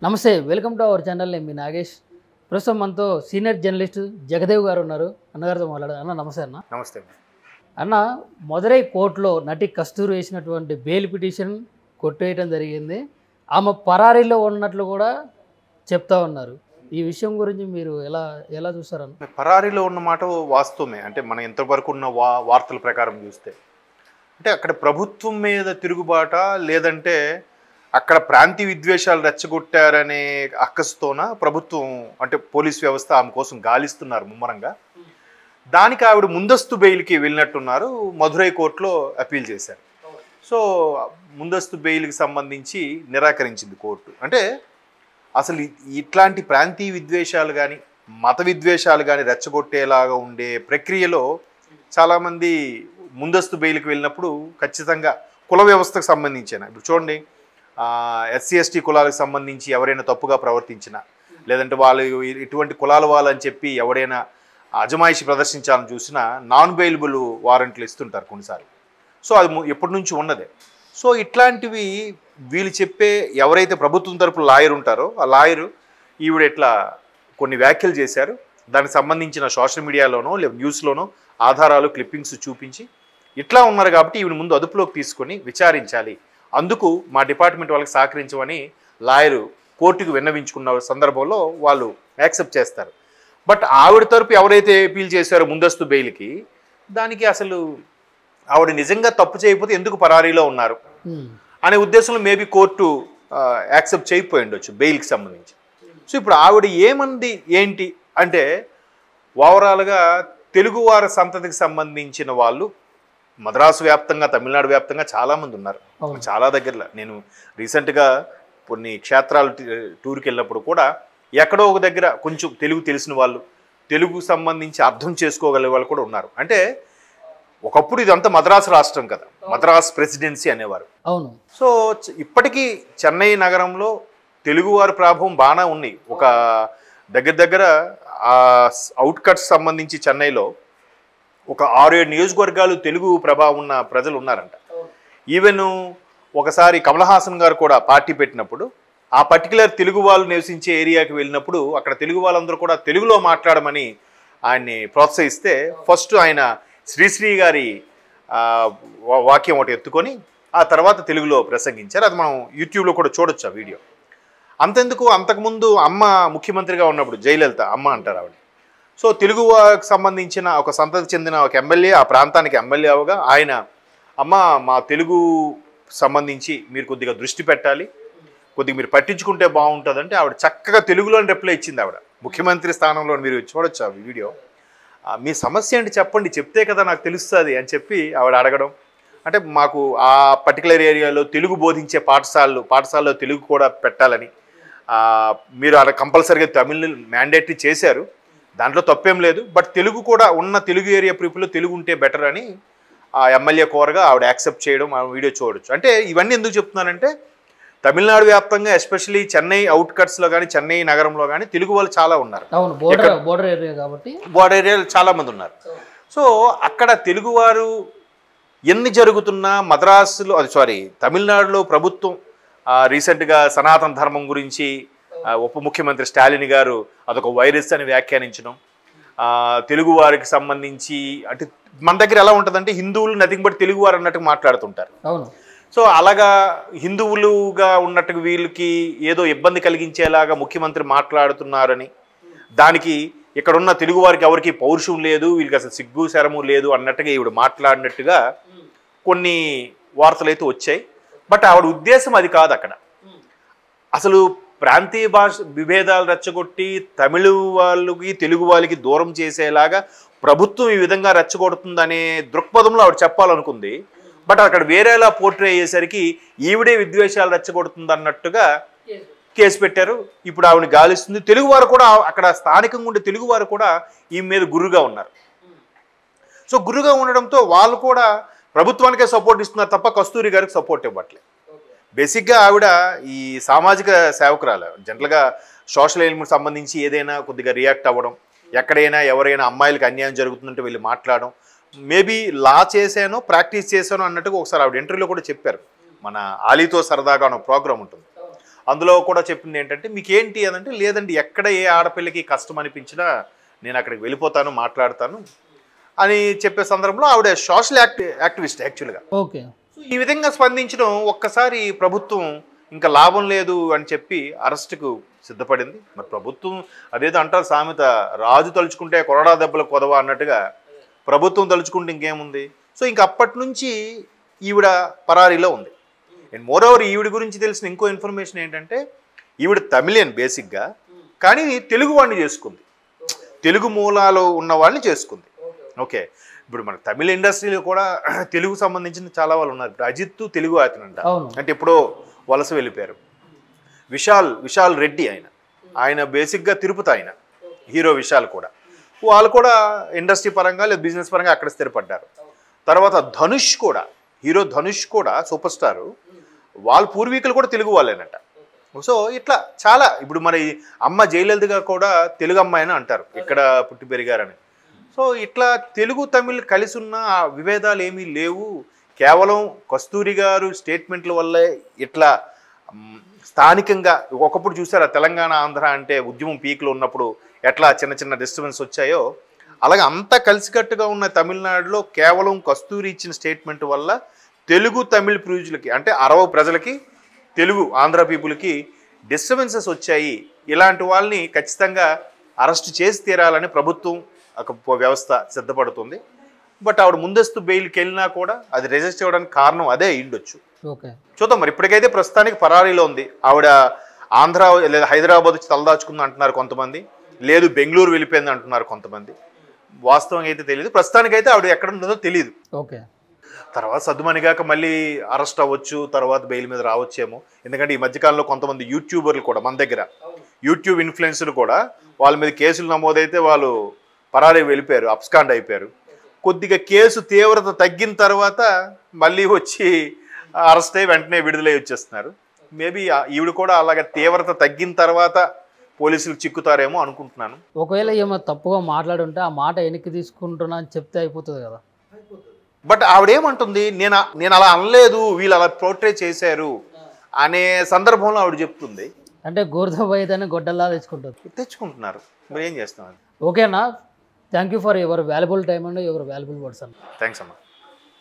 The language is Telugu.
నమస్తే, వెల్కమ్ టు అవర్ ఛానల్. నేను మీ నాగేష్. ప్రస్తుతం మనతో సీనియర్ జర్నలిస్ట్ జగదేవ్ గారు ఉన్నారు. అన్నగారితో మాట్లాడారు. అన్న నమస్తే. అన్న నమస్తే. అన్న, మదురై కోర్టులో నటి కస్తూరి వేసినటువంటి బెయిల్ పిటిషన్ కొట్టేయడం జరిగింది. ఆమె పరారీలో ఉన్నట్లు కూడా చెప్తా ఉన్నారు. ఈ విషయం గురించి మీరు ఎలా ఎలా చూస్తారన్న? పరారీలో ఉన్న మాట వాస్తవమే. అంటే మనం ఎంతవరకు ఉన్న వార్తల ప్రకారం చూస్తే అంటే అక్కడ ప్రభుత్వం మీద తిరుగుబాట, లేదంటే అక్కడ ప్రాంతీయ విద్వేషాలు రెచ్చగొట్టారనే అక్కసుతోన ప్రభుత్వం అంటే పోలీస్ వ్యవస్థ ఆమె కోసం గాలిస్తున్నారు ముమ్మరంగా. దానికి ఆవిడ ముందస్తు బెయిల్కి వెళ్ళినట్టున్నారు. మదురై కోర్టులో అప్పీల్ చేశారు. సో ముందస్తు బెయిల్కి సంబంధించి నిరాకరించింది కోర్టు. అంటే అసలు ఇట్లాంటి ప్రాంతీయ విద్వేషాలు కానీ మత విద్వేషాలు కానీ రెచ్చగొట్టేలాగా ఉండే ప్రక్రియలో చాలామంది ముందస్తు బెయిల్కి వెళ్ళినప్పుడు ఖచ్చితంగా కుల వ్యవస్థకు సంబంధించిన, ఇప్పుడు చూడండి, ఎస్సీ ఎస్టీ కులాలకు సంబంధించి ఎవరైనా తప్పుగా ప్రవర్తించినా, లేదంటే వాళ్ళు ఇటువంటి కులాల వాళ్ళని చెప్పి ఎవరైనా అజమాయిషి ప్రదర్శించాలని చూసినా నాన్ బెయిలబుల్ వారెంట్లు ఇస్తుంటారు కొన్నిసార్లు. సో అది ఎప్పటి నుంచి ఉన్నదే. సో ఇట్లాంటివి వీళ్ళు చెప్పే ఎవరైతే ప్రభుత్వం తరపున లాయర్ ఉంటారో ఆ లాయరు ఈవిడ ఇట్లా కొన్ని వ్యాఖ్యలు చేశారు. దానికి సంబంధించిన సోషల్ మీడియాలోనో లేదా న్యూస్లోనో ఆధారాలు క్లిప్పింగ్స్ చూపించి ఇట్లా ఉన్నారు కాబట్టి ఈవిడ ముందు అదుపులోకి తీసుకొని విచారించాలి, అందుకు మా డిపార్ట్మెంట్ వాళ్ళకి సహకరించమని లాయరు కోర్టుకు విన్నవించుకున్న సందర్భంలో వాళ్ళు యాక్సెప్ట్ చేస్తారు. బట్ ఆవిడ తరపు ఎవరైతే అపీల్ చేశారో ముందస్తు బెయిల్కి, దానికి అసలు ఆవిడ నిజంగా తప్పు చేయకపోతే ఎందుకు పరారీలో ఉన్నారు అనే ఉద్దేశంలో మేబీ కోర్టు యాక్సెప్ట్ చేయకపోయి ఉండొచ్చు బెయిల్కి సంబంధించి. సో ఇప్పుడు ఆవిడ ఏమంది ఏంటి అంటే, ఓవరాల్గా తెలుగువారి సంతతికి సంబంధించిన వాళ్ళు మద్రాసు వ్యాప్తంగా, తమిళనాడు వ్యాప్తంగా చాలామంది ఉన్నారు. చాలా దగ్గరలో నేను రీసెంట్గా కొన్ని క్షేత్రాలు టూర్కి వెళ్ళినప్పుడు కూడా ఎక్కడో ఒక దగ్గర కొంచెం తెలుగు తెలిసిన వాళ్ళు, తెలుగు సంబంధించి అర్థం చేసుకోగలిగే వాళ్ళు కూడా ఉన్నారు. అంటే ఒకప్పుడు ఇదంతా మద్రాసు రాష్ట్రం కదా, మద్రాస్ ప్రెసిడెన్సీ అనేవారు. అవును. సో ఇప్పటికీ చెన్నై నగరంలో తెలుగువారి ప్రభావం బాగా ఉన్నాయి. ఒక దగ్గర అవుట్కట్స్ సంబంధించి చెన్నైలో ఒక 6-7 నియోజకవర్గాలు తెలుగు ప్రభావం ఉన్న ప్రజలు ఉన్నారంట. ఈవెన్ ఒకసారి కమల్ హాసన్ గారు కూడా పార్టీ పెట్టినప్పుడు ఆ పర్టికులర్ తెలుగు వాళ్ళు నివసించే ఏరియాకి వెళ్ళినప్పుడు అక్కడ తెలుగు వాళ్ళందరూ కూడా తెలుగులో మాట్లాడమని ఆయన్ని ప్రోత్సహిస్తే ఫస్ట్ ఆయన శ్రీశ్రీ గారి వాక్యం ఒకటి ఎత్తుకొని ఆ తర్వాత తెలుగులో ప్రసంగించారు. అది మనం యూట్యూబ్లో కూడా చూడొచ్చు ఆ వీడియో. అంతెందుకు, అంతకుముందు అమ్మ ముఖ్యమంత్రిగా ఉన్నప్పుడు జయలలిత అమ్మ అంటారు ఆవిడ. సో తెలుగుకి సంబంధించిన ఒక సంతతికి చెందిన ఒక ఎమ్మెల్యే ఆ ప్రాంతానికి ఎమ్మెల్యే అవగా ఆయన, అమ్మ మా తెలుగు సంబంధించి మీరు కొద్దిగా దృష్టి పెట్టాలి, కొద్దిగా మీరు పట్టించుకుంటే బాగుంటుందంటే ఆవిడ చక్కగా తెలుగులోని రిప్లై ఇచ్చింది. ఆవిడ ముఖ్యమంత్రి స్థానంలో మీరు చూడొచ్చు ఆ వీడియో. మీ సమస్య ఏంటి చెప్పండి, చెప్తే కదా నాకు తెలుస్తుంది అని చెప్పి ఆవిడ అడగడం. అంటే మాకు ఆ పర్టికులర్ ఏరియాలో తెలుగు బోధించే పాఠశాలలో తెలుగు కూడా పెట్టాలని, మీరు అక్కడ కంపల్సరీగా తమిళ్ మ్యాండేటరీ చేశారు, దాంట్లో తప్పేం లేదు, బట్ తెలుగు కూడా ఉన్న తెలుగు ఏరియా పీపుల్లో తెలుగు ఉంటే బెటర్ అని ఆ ఎమ్మెల్యే కోరగా ఆవిడ యాక్సెప్ట్ చేయడం ఆ వీడియో చూడొచ్చు. అంటే ఇవన్నీ ఎందుకు చెప్తున్నానంటే తమిళనాడు వ్యాప్తంగా ఎస్పెషల్లీ చెన్నై అవుట్కట్స్లో కానీ చెన్నై నగరంలో కానీ తెలుగు వాళ్ళు చాలా ఉన్నారు. బోర్డర్ ఏరియా కాబట్టి బోర్డర్ ఏరియాలో చాలామంది ఉన్నారు. సో అక్కడ తెలుగువారు ఎన్ని జరుగుతున్నా మద్రాసులో తమిళనాడులో ప్రభుత్వం రీసెంట్గా సనాతన ధర్మం గురించి ఉప ముఖ్యమంత్రి స్టాలిన్ గారు అదొక వైరస్ అని వ్యాఖ్యానించడం, తెలుగు వారికి సంబంధించి అంటే మన దగ్గర ఎలా ఉంటుందంటే హిందువులు నథింగ్ బట్ తెలుగు వారు అన్నట్టు మాట్లాడుతుంటారు. సో అలాగా హిందువులుగా ఉన్నట్టు వీళ్ళకి ఏదో ఇబ్బంది కలిగించేలాగా ముఖ్యమంత్రి మాట్లాడుతున్నారని, దానికి ఇక్కడున్న తెలుగు వారికి ఎవరికి పౌరుషం లేదు, వీళ్ళకి అసలు సిగ్గు శరము లేదు అన్నట్టుగా ఈవిడ మాట్లాడినట్టుగా కొన్ని వార్తలు అయితే వచ్చాయి. బట్ ఆవిడ ఉద్దేశం అది కాదు. అక్కడ అసలు ప్రాంతీయ భాష విభేదాలు రెచ్చగొట్టి తమిళ వాళ్ళకి తెలుగు వాళ్ళకి దూరం చేసేలాగా ప్రభుత్వం ఈ విధంగా రెచ్చగొడుతుందనే దృక్పథంలో ఆవిడ చెప్పాలనుకుంది. బట్ అక్కడ వేరేలా పోర్ట్రే అయ్యేసరికి ఈవిడే విద్వేషాలు రెచ్చగొడుతుంది అన్నట్టుగా కేసు పెట్టారు. ఇప్పుడు ఆవిడని గాలిస్తుంది. తెలుగువారు కూడా అక్కడ స్థానికంగా ఉండే తెలుగువారు కూడా ఈ మీద గురుగా ఉన్నారు. సో గురుగా ఉండడంతో వాళ్ళు కూడా ప్రభుత్వానికే సపోర్ట్ ఇస్తున్నారు తప్ప కస్తూరి గారికి సపోర్ట్ ఇవ్వట్లేదు. బేసిక్గా ఆవిడ ఈ సామాజిక సేవకురాలు. జనరల్గా సోషల్ ఎలిమెంట్ సంబంధించి ఏదైనా కొద్దిగా రియాక్ట్ అవ్వడం, ఎక్కడైనా ఎవరైనా అమ్మాయిలకు అన్యాయం జరుగుతుందంటే వెళ్ళి మాట్లాడడం, మేబీ లా చేశానో ప్రాక్టీస్ చేశానో అన్నట్టుగా ఒకసారి ఆవిడ ఇంటర్వ్యూలో కూడా చెప్పారు. మన ఆలీతో సరదాగా అనే ప్రోగ్రామ్ ఉంటుంది, అందులో కూడా చెప్పింది ఏంటంటే మీకేంటి అనంటే లేదండి ఎక్కడ ఏ ఆడపిల్లకి కష్టం అనిపించినా నేను అక్కడికి వెళ్ళిపోతాను మాట్లాడతాను అని చెప్పే సందర్భంలో ఆవిడ సోషల్ యాక్టివిస్ట్ యాక్చువల్గా. ఓకే. ఈ విధంగా స్పందించడం ఒక్కసారి ప్రభుత్వం ఇంకా లాభం లేదు అని చెప్పి అరెస్టుకు సిద్ధపడింది. మరి ప్రభుత్వం అదేదో అంటారు సామెత, రాజు తలుచుకుంటే కొరడా దెబ్బలు కొదవ అన్నట్టుగా ప్రభుత్వం తలుచుకుంటే ఇంకేముంది. సో ఇంక అప్పటి నుంచి ఈవిడ పరారీలో ఉంది. అండ్ మోర్ ఓవర్ ఈవిడ గురించి తెలిసిన ఇంకో ఇన్ఫర్మేషన్ ఏంటంటే ఈవిడ తమిళియన్ బేసిక్గా, కానీ తెలుగు వాడిని చేసుకుంది, తెలుగు మూలాలు ఉన్న వాళ్ళని చేసుకుంది. ఓకే, ఇప్పుడు మన తమిళ ఇండస్ట్రీలో కూడా తెలుగు సంబంధించిన చాలా వాళ్ళు ఉన్నారు. ఇప్పుడు అజిత్ తెలుగు అతనంట, అంటే ఎప్పుడో వలస వెళ్ళిపోయారు. విశాల్ రెడ్డి ఆయన బేసిక్గా తిరుపతి ఆయన హీరో. విశాల్ కూడా వాళ్ళు కూడా ఇండస్ట్రీ పరంగా లేదా బిజినెస్ పరంగా అక్కడ స్థిరపడ్డారు. తర్వాత ధనుష్ కూడా, హీరో ధనుష్ కూడా సూపర్ స్టారు, వాళ్ళ పూర్వీకులు కూడా తెలుగు వాళ్ళేనట. సో ఇట్లా చాలా, ఇప్పుడు మరి అమ్మ జయలలిత గారు కూడా తెలుగు అమ్మాయి అని అంటారు, ఇక్కడ పుట్టి పెరిగారని. సో ఇట్లా తెలుగు తమిళ్ కలిసి ఉన్న విభేదాలు ఏమీ లేవు. కేవలం కస్తూరి గారు స్టేట్మెంట్ల వల్లే ఇట్లా స్థానికంగా ఒకప్పుడు చూసారా తెలంగాణ ఆంధ్ర అంటే ఉద్యమం పీక్లో ఉన్నప్పుడు ఎట్లా చిన్న చిన్న డిస్టర్బెన్స్ వచ్చాయో, అలాగే అంతా కలిసికట్టుగా ఉన్న తమిళనాడులో కేవలం కస్తూరి ఇచ్చిన స్టేట్మెంట్ వల్ల తెలుగు తమిళ్ ప్రజలకి అంటే అరవ ప్రజలకి తెలుగు ఆంధ్ర పీపుల్కి డిస్టర్బెన్సెస్ వచ్చాయి. ఇలాంటి వాళ్ళని ఖచ్చితంగా అరెస్ట్ చేసి తీరాలని ప్రభుత్వం ఒక వ్యవస్థ సిద్ధపడుతుంది. బట్ ఆవిడ ముందస్తు బెయిల్కి వెళ్ళినా కూడా అది రిజెక్ట్ చేయడానికి కారణం అదే అయ్యుండొచ్చు. చూద్దాం. మరి ఇప్పటికైతే ప్రస్తుతానికి పరారీలో ఉంది ఆవిడ. ఆంధ్ర లేదా హైదరాబాద్ వచ్చి తలదాచుకుంది అంటున్నారు కొంతమంది, లేదు బెంగళూరు వెళ్ళిపోయింది అంటున్నారు కొంతమంది. వాస్తవంగా అయితే తెలియదు. ప్రస్తుతానికైతే ఆవిడ ఎక్కడ ఉంటుందో తెలియదు. ఓకే, తర్వాత సద్దుమణిగాక మళ్ళీ అరెస్ట్ అవ్వచ్చు, తర్వాత బెయిల్ మీద రావచ్చేమో. ఎందుకంటే ఈ మధ్యకాలంలో కొంతమంది యూట్యూబర్లు కూడా మన దగ్గర, యూట్యూబ్ ఇన్ఫ్లుయెన్సర్లు కూడా వాళ్ళ మీద కేసులు నమోదైతే వాళ్ళు పరారీ వెళ్ళిపోయారు, అబ్స్కాండ్ అయిపోయారు. కొద్దిగా కేసు తీవ్రత తగ్గిన తర్వాత మళ్ళీ వచ్చి అరెస్ట్ అయ్యి వెంటనే విడుదలై వచ్చేస్తున్నారు. మేబీ ఈవిడ కూడా అలాగే తీవ్రత తగ్గిన తర్వాత పోలీసులు చిక్కుతారేమో అనుకుంటున్నాను. ఒకవేళ ఏమో తప్పుగా మాట్లాడుంటే ఆ మాట వెనక్కి తీసుకుంటున్నా అని చెప్తే అయిపోతుంది కదా. బట్ ఆవిడేమంటుంది, నేను అలా అనలేదు, వీళ్ళు అలా పోర్ట్రే చేశారు అనే సందర్భంలో ఆవిడ చెప్తుంది. అంటే గోర్ధబోయేదాన్ని గొడ్డల్లా తెచ్చుకుంటున్నారు. మరి ఏం చేస్తున్నారు? ఓకేనా, thank you for your valuable time and your valuable words అన్న. థ్యాంక్స్ అమ్మా.